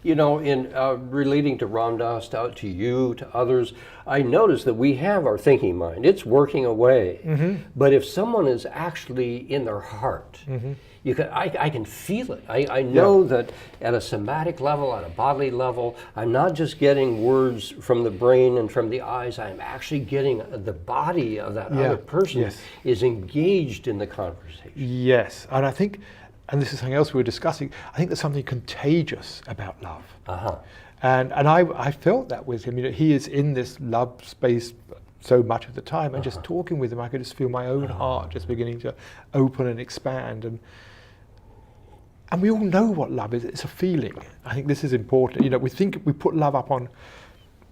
You know, in relating to Ram Dass, to you, to others, I notice that we have our thinking mind. It's working away. But if someone is actually in their heart, I can feel it. I know that at a somatic level, at a bodily level, I'm not just getting words from the brain and from the eyes, I'm actually getting the body of that other person is engaged in the conversation. Yes, and I think, and this is something else we were discussing, I think there's something contagious about love. And I felt that with him. You know, he is in this love space so much of the time, and just talking with him, I could just feel my own heart just beginning to open and expand. And we all know what love is. It's a feeling. I think this is important. You know, we think we put love up on,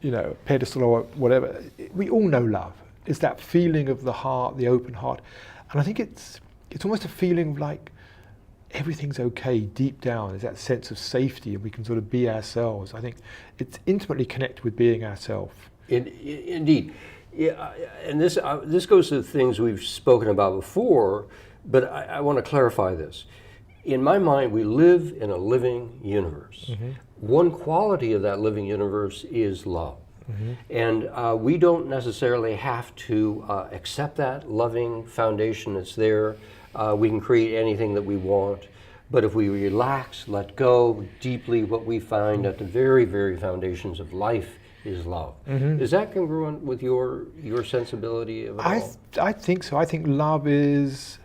you know, a pedestal or whatever. We all know love. It's that feeling of the heart, the open heart. And I think it's almost a feeling of like everything's okay deep down. There's that sense of safety, and we can sort of be ourselves. I think it's intimately connected with being ourselves. Indeed. Yeah, and this goes to the things we've spoken about before, but I want to clarify this. In my mind, we live in a living universe. One quality of that living universe is love. And we don't necessarily have to accept that loving foundation that's there. We can create anything that we want. But if we relax, let go deeply, what we find at the very, very foundations of life is love. Is that congruent with your sensibility of it all? I think so. I think love is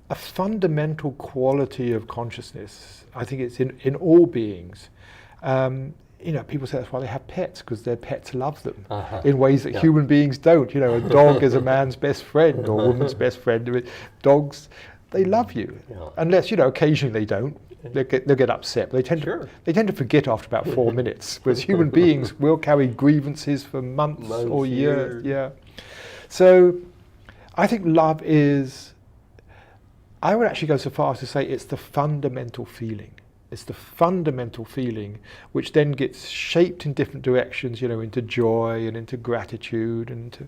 a fundamental quality of consciousness. I think it's in all beings. You know, people say that's why they have pets, because their pets love them in ways that human beings don't. You know, a dog is a man's best friend or a woman's best friend. Dogs, they love you, unless, you know, occasionally they don't. They'll get upset. But they tend to forget after about 4 minutes. Whereas human beings will carry grievances for months or years. Yeah. So, I think love is. I would actually go so far as to say it's the fundamental feeling. It's the fundamental feeling which then gets shaped in different directions, you know, into joy and into gratitude and into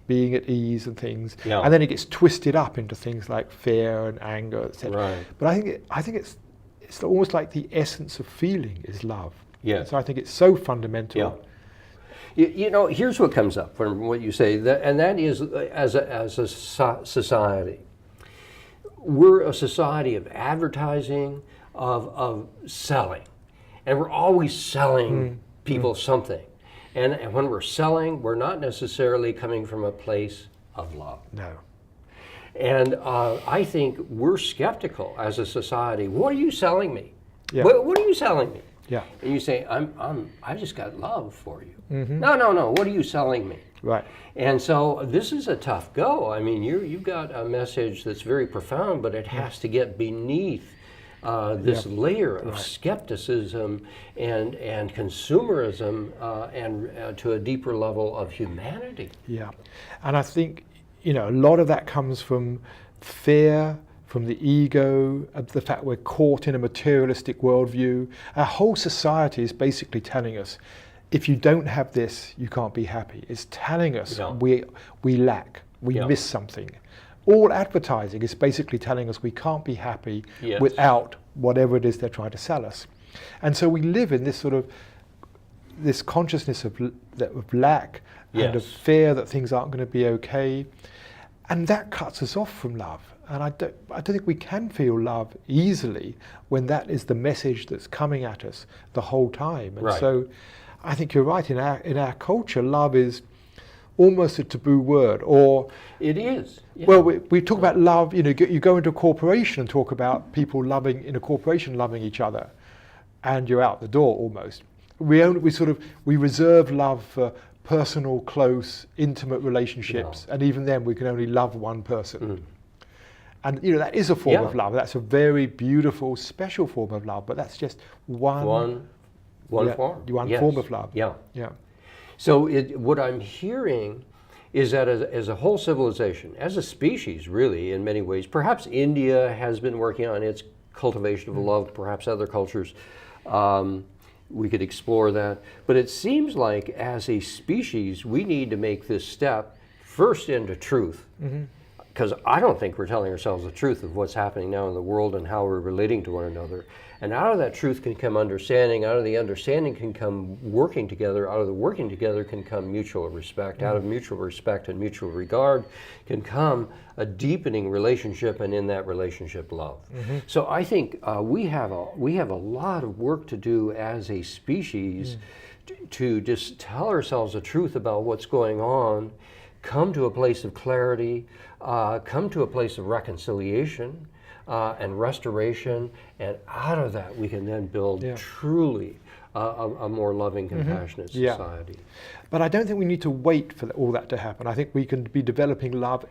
being at ease and things. And then it gets twisted up into things like fear and anger, etc. But I think it's almost like the essence of feeling is love. So I think it's so fundamental. You know, here's what comes up from what you say, and that is as a society. We're a society of advertising, of selling. And we're always selling people something. And when we're selling, we're not necessarily coming from a place of love. No. And I think we're skeptical as a society. What are you selling me? What are you selling me? And you say, I just got love for you. No. What are you selling me? And so this is a tough go. I mean, you've got a message that's very profound, but it has to get beneath this layer of skepticism and consumerism and to a deeper level of humanity. And I think, you know, a lot of that comes from fear, from the ego, of the fact we're caught in a materialistic worldview. Our whole society is basically telling us, if you don't have this, you can't be happy. It's telling us we lack, we miss something. All advertising is basically telling us we can't be happy without whatever it is they're trying to sell us. And so we live in this sort of, this consciousness of lack and of fear that things aren't going to be okay. And that cuts us off from love. And I don't think we can feel love easily when that is the message that's coming at us the whole time. And so I think you're right, in our culture, love is almost a taboo word, or it is. Well, we talk about love. You know, you go into a corporation and talk about people loving in a corporation loving each other, and you're out the door almost. We reserve love for personal, close, intimate relationships, and even then we can only love one person. And you know, that is a form of love. That's a very beautiful, special form of love. But that's just one form of love. So what I'm hearing is that as a whole civilization, as a species, really, in many ways, perhaps India has been working on its cultivation of love, perhaps other cultures, we could explore that. But it seems like as a species, we need to make this step first into truth. because I don't think we're telling ourselves the truth of what's happening now in the world and how we're relating to one another. And out of that truth can come understanding, out of the understanding can come working together, out of the working together can come mutual respect, out of mutual respect and mutual regard can come a deepening relationship, and in that relationship, love. So I think we have a lot of work to do as a species to just tell ourselves the truth about what's going on, come to a place of clarity, come to a place of reconciliation and restoration, and out of that we can then build truly a more loving, compassionate society. But I don't think we need to wait for all that to happen. I think we can be developing love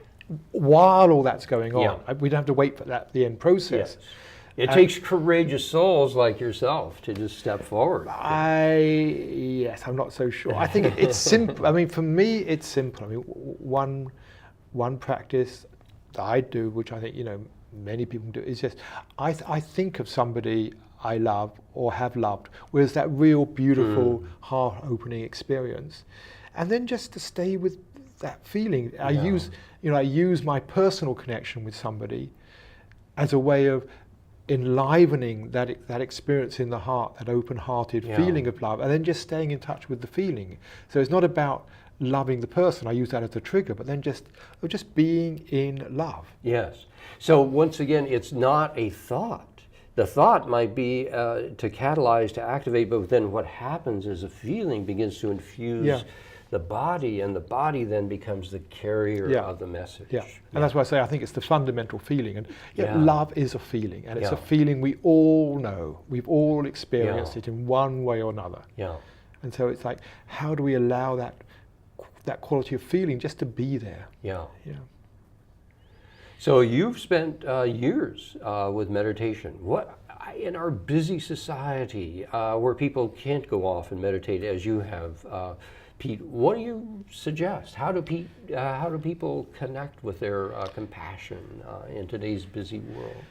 while all that's going on. We don't have to wait for that, the end process. It takes courageous souls like yourself to just step forward. Yes, I'm not so sure. I think it's simple. I mean, for me, it's simple. I mean, one practice that I do, which I think many people do, is just I think of somebody I love or have loved, where there's that real beautiful heart-opening experience, and then just to stay with that feeling. I use my personal connection with somebody as a way of enlivening that experience in the heart, that open-hearted feeling of love, and then just staying in touch with the feeling. So it's not about loving the person. I use that as a trigger, but then just being in love. Yes. So once again, it's not a thought. The thought might be to catalyze, to activate, but then what happens is a feeling begins to infuse the body, and the body then becomes the carrier of the message. And that's why I say I think it's the fundamental feeling. And love is a feeling, and it's a feeling we all know. We've all experienced it in one way or another. And so it's like, how do we allow that quality of feeling just to be there? So you've spent years with meditation. What in our busy society, where people can't go off and meditate as you have, Pete, what do you suggest? How do people connect with their compassion in today's busy world?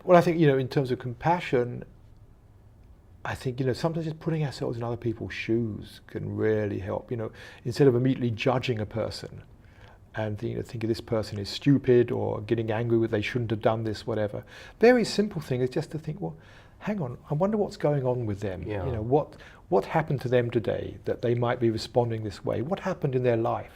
Well, I think in terms of compassion, I think sometimes just putting ourselves in other people's shoes can really help. Instead of immediately judging a person and thinking this person is stupid or getting angry with they shouldn't have done this, whatever. Very simple thing is just to think, well, hang on, I wonder what's going on with them. What happened to them today that they might be responding this way? What happened in their life?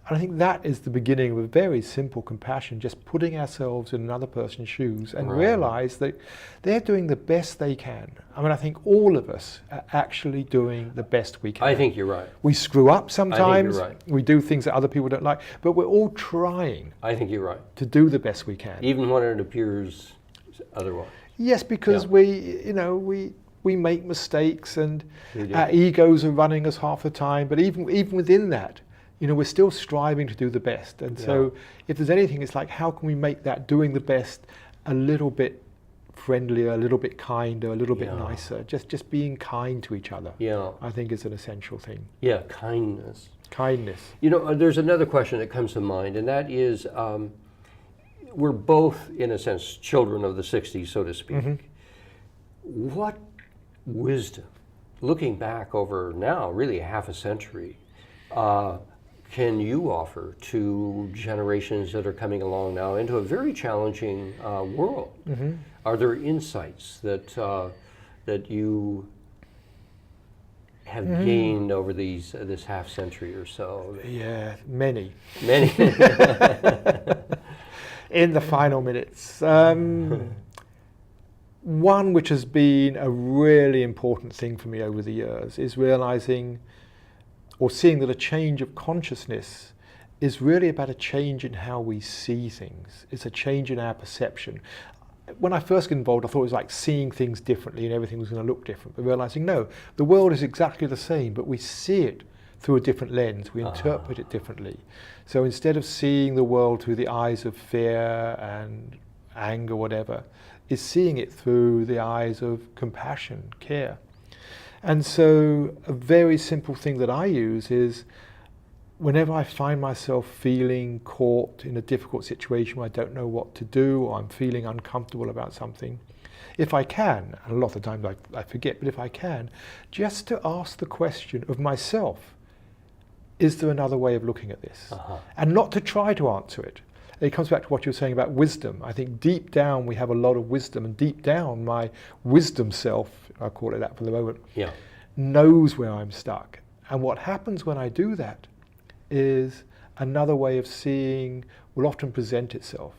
And I think that is the beginning of a very simple compassion, just putting ourselves in another person's shoes and realize that they're doing the best they can. I mean, I think all of us are actually doing the best we can. I think you're right. We screw up sometimes. I think you're right. We do things that other people don't like, but we're all trying. I think you're right. To do the best we can. Even when it appears otherwise. Yes, because we make mistakes and our egos are running us half the time, but even within that, we're still striving to do the best. And so if there's anything, it's like, how can we make that doing the best a little bit friendlier, a little bit kinder, a little bit nicer? Just being kind to each other, I think is an essential thing. Yeah, kindness. Kindness. There's another question that comes to mind, and that is, we're both, in a sense, children of the 60s, so to speak. What wisdom, looking back over now really half a century, can you offer to generations that are coming along now into a very challenging world? Are there insights that you have gained over this half century or so? Yeah, many. Many. In the final minutes. One which has been a really important thing for me over the years is realizing or seeing that a change of consciousness is really about a change in how we see things. It's a change in our perception. When I first got involved, I thought it was like seeing things differently and everything was going to look different. But realizing, no, the world is exactly the same, but we see it through a different lens. We interpret it differently. So instead of seeing the world through the eyes of fear and anger, whatever, is seeing it through the eyes of compassion, care. And so a very simple thing that I use is whenever I find myself feeling caught in a difficult situation where I don't know what to do or I'm feeling uncomfortable about something, if I can, and a lot of the times I forget, but if I can, just to ask the question of myself, is there another way of looking at this? And not to try to answer it. It comes back to what you were saying about wisdom. I think deep down we have a lot of wisdom, and deep down my wisdom self, I'll call it that for the moment, knows where I'm stuck. And what happens when I do that is another way of seeing will often present itself.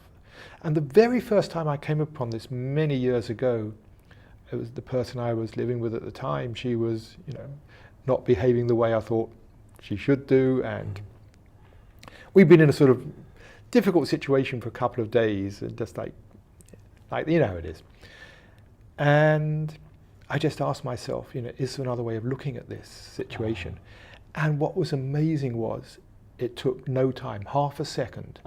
And the very first time I came upon this many years ago, it was the person I was living with at the time. She was, not behaving the way I thought she should do, and we'd been in a sort of difficult situation for a couple of days, and just like how it is. And I just asked myself, is there another way of looking at this situation? And what was amazing was it took no time, half a second,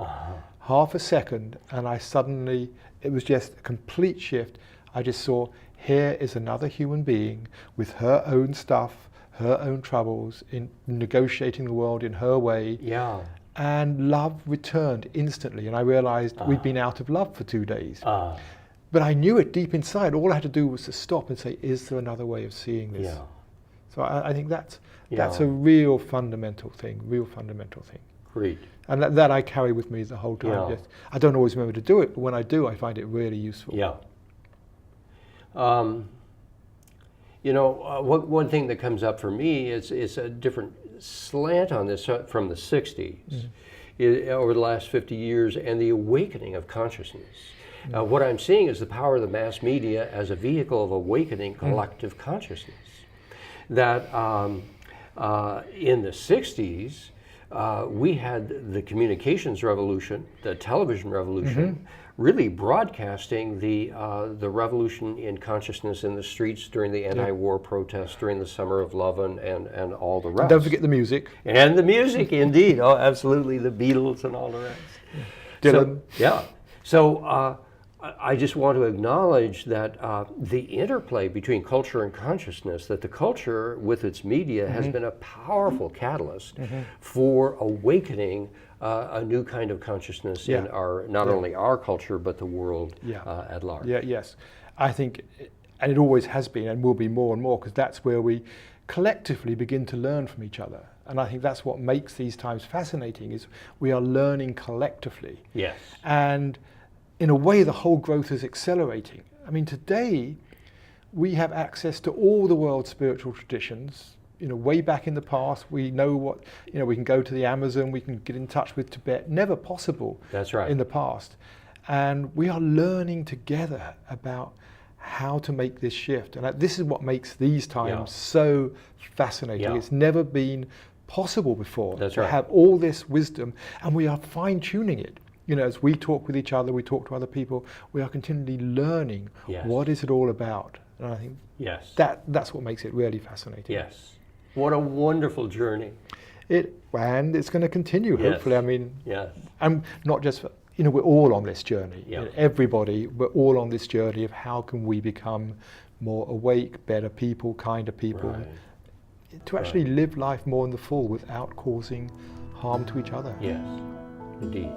and I suddenly, it was just a complete shift. I just saw, here is another human being with her own stuff, her own troubles, in negotiating the world in her way. Yeah. And love returned instantly, and I realized we'd been out of love for 2 days. But I knew it deep inside. All I had to do was to stop and say, is there another way of seeing this? Yeah. So I think that's a real fundamental thing, Great. And that I carry with me the whole time. Yeah. Yes. I don't always remember to do it, but when I do, I find it really useful. Yeah. One thing that comes up for me is a different slant on this from the 60s over the last 50 years and the awakening of consciousness. What I'm seeing is the power of the mass media as a vehicle of awakening collective consciousness. That in the 60s, we had the communications revolution, the television revolution, really broadcasting the revolution in consciousness in the streets during the anti-war protests during the Summer of Love and all the rest. And don't forget the music. And the music, indeed. Oh, absolutely. The Beatles and all the rest. Dylan. So I just want to acknowledge that the interplay between culture and consciousness, that the culture with its media has been a powerful catalyst for awakening a new kind of consciousness in our, not only our culture, but the world at large. Yes. I think, and it always has been and will be more and more, because that's where we collectively begin to learn from each other. And I think that's what makes these times fascinating, is we are learning collectively. Yes. And in a way, the whole growth is accelerating. I mean, today, we have access to all the world's spiritual traditions. Way back in the past, we know what, we can go to the Amazon, we can get in touch with Tibet. Never possible. That's right. In the past. And we are learning together about how to make this shift. And this is what makes these times so fascinating. It's never been possible before to have all this wisdom, and we are fine-tuning it. As we talk with each other, we talk to other people, we are continually learning what is it all about. And I think that's what makes it really fascinating. Yes. What a wonderful journey. And it's going to continue, hopefully. I mean, and not just for, we're all on this journey. Everybody, we're all on this journey of how can we become more awake, better people, kinder people, to actually live life more in the full without causing harm to each other. Yes, indeed.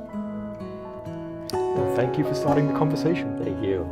Well, thank you for starting the conversation. Thank you.